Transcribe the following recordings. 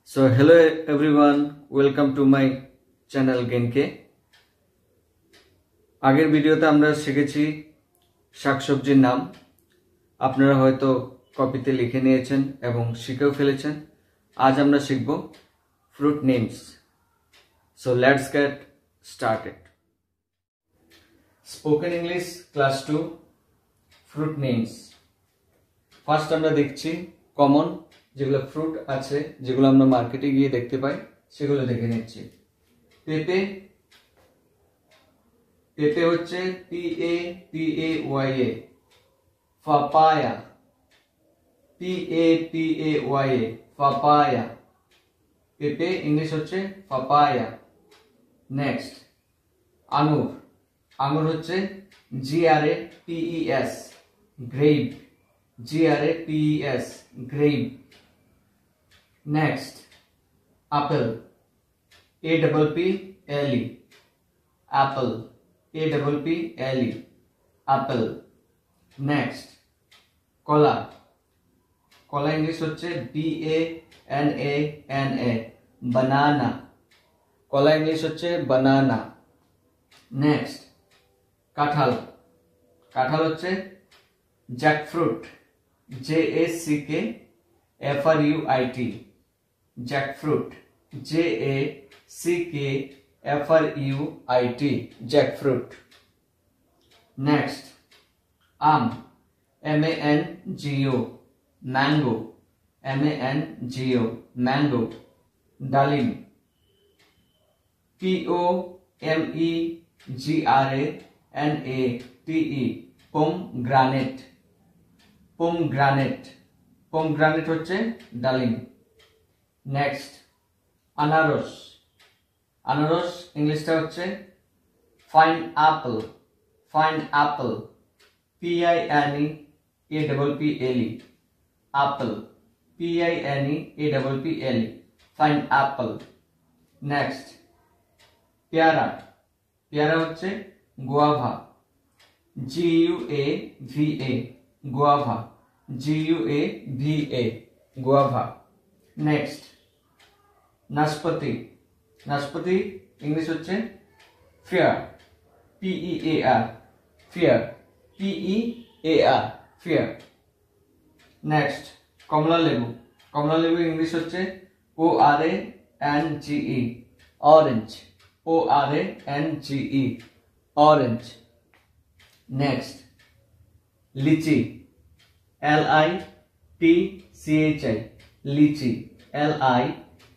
So hello everyone, welcome to my channel Genke। আগের ভিডিওতে আমরা শিখেছি শাকসবজির নাম। আপনারা হয়তো কপিতে লিখে নিয়েছেন এবং শিখেও ফেলেছেন। আজ আমরা শিখব fruit names। So let's get started। Spoken English class 2 fruit names। First আমরা দেখছি কমন যেগুলো ফ্রুট আছে, যেগুলো আমরা মার্কেটে গিয়ে দেখতে পাই, সেগুলো দেখে নিচ্ছি। পেঁপে, পেঁপে হচ্ছে PAPAYA। Papaya, PAPAYA, papaya. পেঁপে ইংলিশ হচ্ছে পাপায়া। নেক্সট আঙুর, আঙুর হচ্ছে GRAPES, grape, GRAPES, grape. Next, apple, APPLE, apple, APPLE, apple. Next, kola, kola English হচ্ছে BANANA, banana, kola English হচ্ছে banana. Next, কাঁঠাল, কাঁঠাল হচ্ছে jackfruit, JACKFRUIT, jackfruit, JACKFRUIT, jackfruit. Next, MANGO, mango, MANGO, mango. Dalim, POMEGRANATE, pomegranate, pomegranate, pomegranate হচ্ছে ডালিম। Next আনারস, আনারস ইংলিশটা হচ্ছে pineapple, pineapple, PINEAPPLE, apple, PINEAPPLE, pineapple. Next পেয়ারা, পেয়ারা হচ্ছে guava, GUAVA, guava, GUAVA, guava. Next নাশপাতি, নাশপাতি ইংলিশ হচ্ছে pear, PEAR, pear, PEAR, pear. Next কমলা লেবু, কমলা লেবু ইংলিশ হচ্ছে ORANGE, orange, ORANGE, orange. Next litchi, LITCHI, litchi,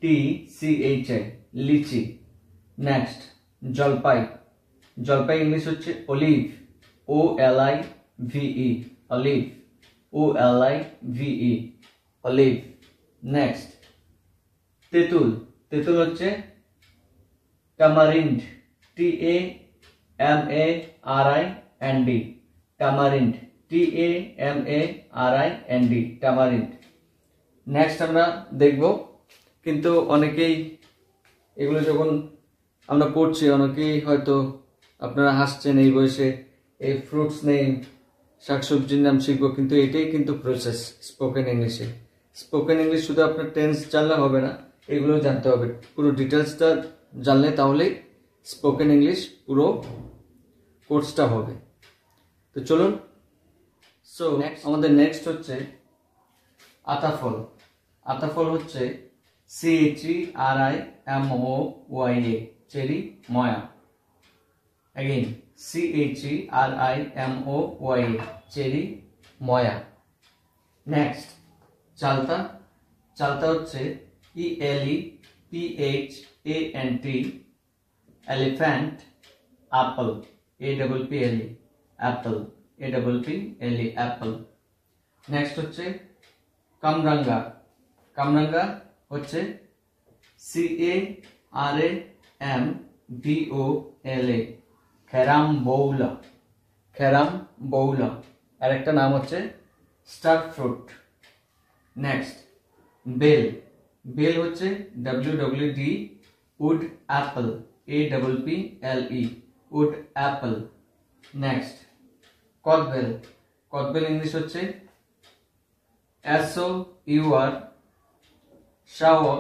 LITCHI, litchi. Next জলপাই, জলপাই ইংলিশ হচ্ছে olive, OLIVE, olive, OLIVE, olive. Next তেঁতুল, তেঁতুল হচ্ছে tamarind, TAMARIND, tamarind, TAMARIND, tamarind. Next আমরা দেখব, কিন্তু অনেকেই এগুলো যখন আমরা পড়ছি অনেকেই হয়তো আপনারা হাসছেন এই বয়সে এই ফ্রুটস নেম, শাকসবজির নাম শিখবো, কিন্তু এটাই কিন্তু প্রসেস স্পোকেন ইংলিশে। স্পোকেন ইংলিশ শুধু আপনার টেন্স জানলে হবে না, এগুলো জানতে হবে, পুরো ডিটেলসটা জানলে তাহলেই স্পোকেন ইংলিশ পুরো কোর্সটা হবে। তো চলুন, সো আমাদের নেক্সট হচ্ছে আতাফল, আতাফল হচ্ছে CHERIMOYA, চেরি ময়া। অ্যাগেন CHERIMOYA, চেরি ময়া। নেক্সট চালতা, চালতা হচ্ছে ELEPHANT, elephant, Apple, APPLE, Apple, APPLE, Apple. Next হচ্ছে কামরাঙ্গা, কামরাঙ্গা হচ্ছে CARAMBOLA, ক্যারামবৌলা, ক্যারামবৌলা। আর একটা নাম হচ্ছে স্টার ফ্রুট। নেক্সট বেল, বেল হচ্ছে WWD, wood apple, APPLE, wood apple. Next কদবেল, কদবেল ইংলিশ হচ্ছে SOUR, shower,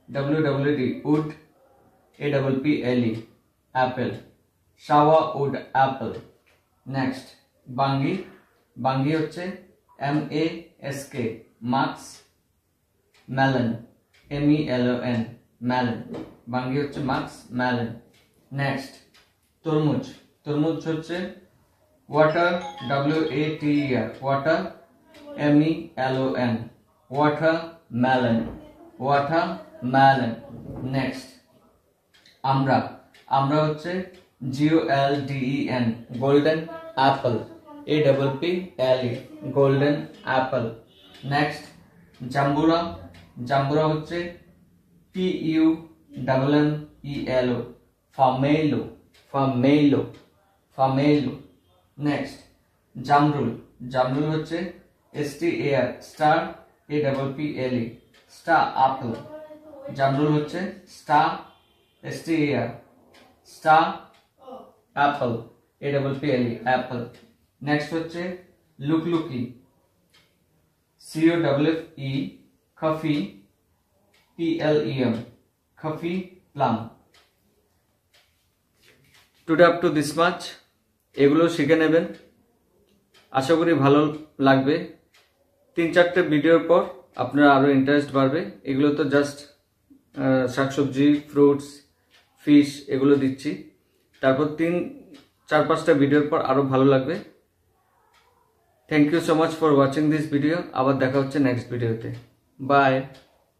WWD wood, APPLE apple, Shawa wood apple. Next Bangi, Bangi হচ্ছে MASK max, melon, MELON melon, Bangi হচ্ছে max melon. Next তরমুজ, তরমুজ হচ্ছে water, WATER water, MELON watermelon, watermelon. Next আমরা, আমরা হচ্ছে GOLDEN golden apple, APPLE golden apple. Next জাম্বুরা, জাম্বুরা হচ্ছে PUMMELO famelo, famelo, famelo. Next জামরুল, জামরুল হচ্ছে STAR APPLE star apple, জামরুল হচ্ছে star star apple, APPLE apple. Next হচ্ছে লুকলুকি, COFFE coffee, PLEM coffee plum. Today up to this much. এগুলো শিখে নেবেন, আশা করি ভালো লাগবে। 3-4টে ভিডিওর পর আপনার আরো ইন্টারেস্ট বাড়বে। এগুলো তো জাস্ট শাকসবজি, ফ্রুটস, ফিশ এগুলো দিচ্ছি, তারপর 3-4-5টা ভিডিওর পর আরো ভালো লাগবে। Thank you so much for watching this video. আবার দেখা হচ্ছে নেক্সট ভিডিওতে। বাই।